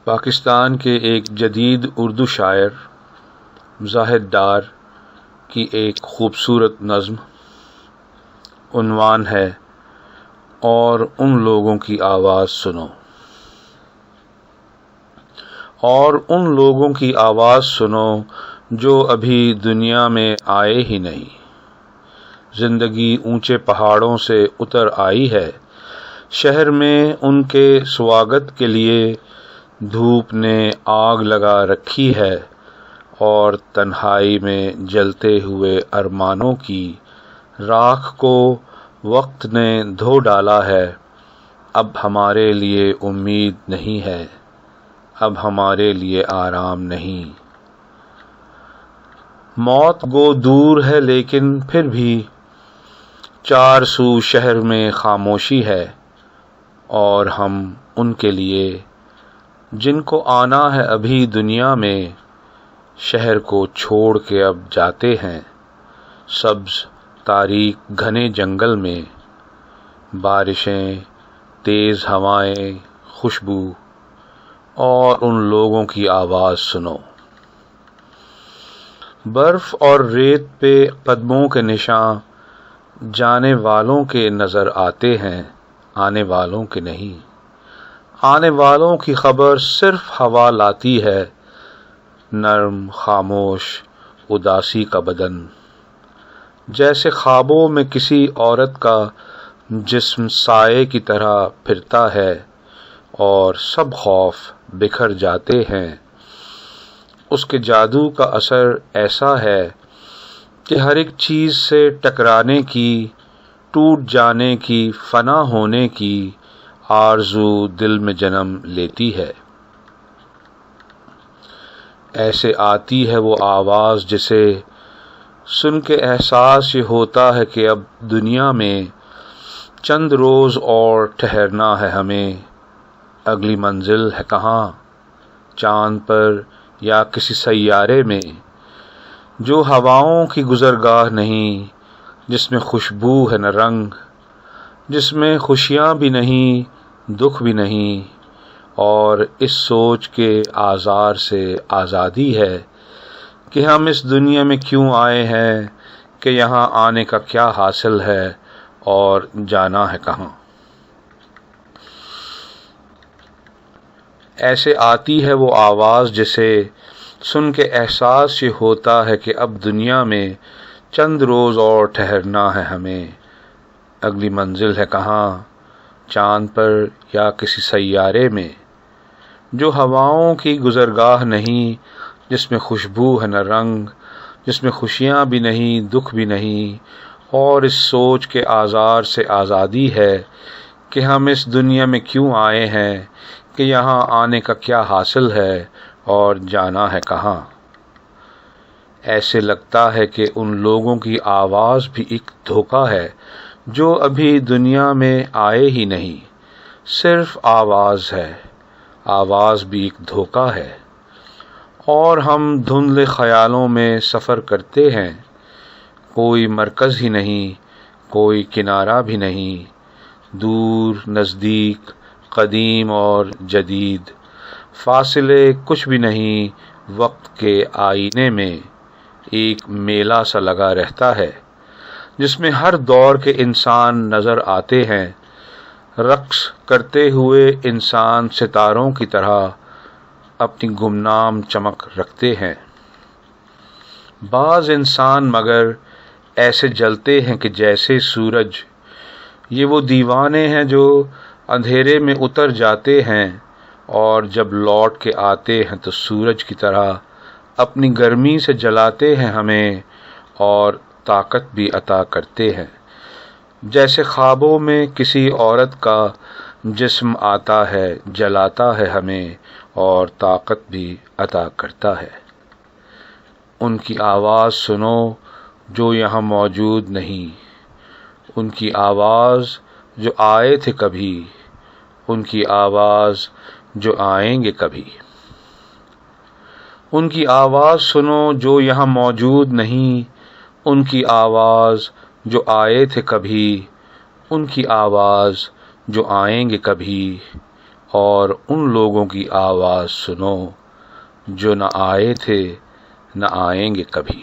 پاکستان کے ایک جدید اردو شاعر زاہد ڈار کی ایک خوبصورت نظم، عنوان ہے اور ان لوگوں کی آواز سنو۔ اور ان لوگوں کی آواز سنو جو ابھی دنیا میں آئے ہی نہیں۔ زندگی اونچے پہاڑوں سے اتر آئی ہے، شہر میں ان کے سواگت کے لیے دھوپ نے آگ لگا رکھی ہے، اور تنہائی میں جلتے ہوئے ارمانوں کی راکھ کو وقت نے دھو ڈالا ہے۔ اب ہمارے لیے امید نہیں ہے، اب ہمارے لیے آرام نہیں۔ موت گو دور ہے لیکن پھر بھی چار سو شہر میں خاموشی ہے، اور ہم ان کے لیے جن کو آنا ہے ابھی دنیا میں، شہر کو چھوڑ کے اب جاتے ہیں سبز تاریک گھنے جنگل میں۔ بارشیں، تیز ہوائیں، خوشبو، اور ان لوگوں کی آواز سنو۔ برف اور ریت پہ قدموں کے نشاں جانے والوں کے نظر آتے ہیں، آنے والوں کے نہیں۔ آنے والوں کی خبر صرف ہوا لاتی ہے، نرم خاموش اداسی کا بدن، جیسے خوابوں میں کسی عورت کا جسم سائے کی طرح پھرتا ہے، اور سب خوف بکھر جاتے ہیں۔ اس کے جادو کا اثر ایسا ہے کہ ہر ایک چیز سے ٹکرانے کی، ٹوٹ جانے کی، فنا ہونے کی آرزو دل میں جنم لیتی ہے۔ ایسے آتی ہے وہ آواز جسے سن کے احساس یہ ہوتا ہے کہ اب دنیا میں چند روز اور ٹھہرنا ہے ہمیں۔ اگلی منزل ہے کہاں؟ چاند پر یا کسی سیارے میں، جو ہواؤں کی گزرگاہ نہیں، جس میں خوشبو ہے نہ رنگ، جس میں خوشیاں بھی نہیں دکھ بھی نہیں، اور اس سوچ کے آزار سے آزادی ہے کہ ہم اس دنیا میں کیوں آئے ہیں، کہ یہاں آنے کا کیا حاصل ہے اور جانا ہے کہاں۔ ایسے آتی ہے وہ آواز جسے سن کے احساس یہ ہوتا ہے کہ اب دنیا میں چند روز اور ٹھہرنا ہے ہمیں۔ اگلی منزل ہے کہاں؟ چاند پر یا کسی سیارے میں، جو ہواؤں کی گزرگاہ نہیں، جس میں خوشبو ہے نہ رنگ، جس میں خوشیاں بھی نہیں دکھ بھی نہیں، اور اس سوچ کے آزار سے آزادی ہے کہ ہم اس دنیا میں کیوں آئے ہیں، کہ یہاں آنے کا کیا حاصل ہے اور جانا ہے کہاں۔ ایسے لگتا ہے کہ ان لوگوں کی آواز بھی ایک دھوکہ ہے جو ابھی دنیا میں آئے ہی نہیں، صرف آواز ہے، آواز بھی ایک دھوکہ ہے۔ اور ہم دھندلے خیالوں میں سفر کرتے ہیں، کوئی مرکز ہی نہیں، کوئی کنارہ بھی نہیں، دور نزدیک، قدیم اور جدید، فاصلے کچھ بھی نہیں، وقت کے آئینے میں ایک میلہ سا لگا رہتا ہے، جس میں ہر دور کے انسان نظر آتے ہیں، رقص کرتے ہوئے انسان ستاروں کی طرح اپنی گمنام چمک رکھتے ہیں۔ بعض انسان مگر ایسے جلتے ہیں کہ جیسے سورج، یہ وہ دیوانے ہیں جو اندھیرے میں اتر جاتے ہیں، اور جب لوٹ کے آتے ہیں تو سورج کی طرح اپنی گرمی سے جلاتے ہیں ہمیں، اور طاقت بھی عطا کرتے ہیں، جیسے خوابوں میں کسی عورت کا جسم آتا ہے، جلاتا ہے ہمیں، اور طاقت بھی عطا کرتا ہے۔ ان کی آواز سنو جو یہاں موجود نہیں، ان کی آواز جو آئے تھے کبھی، ان کی آواز جو آئیں گے کبھی۔ ان کی آواز سنو جو یہاں موجود نہیں، ان کی آواز جو آئے تھے کبھی، ان کی آواز جو آئیں گے کبھی، اور ان لوگوں کی آواز سنو جو نہ آئے تھے نہ آئیں گے کبھی۔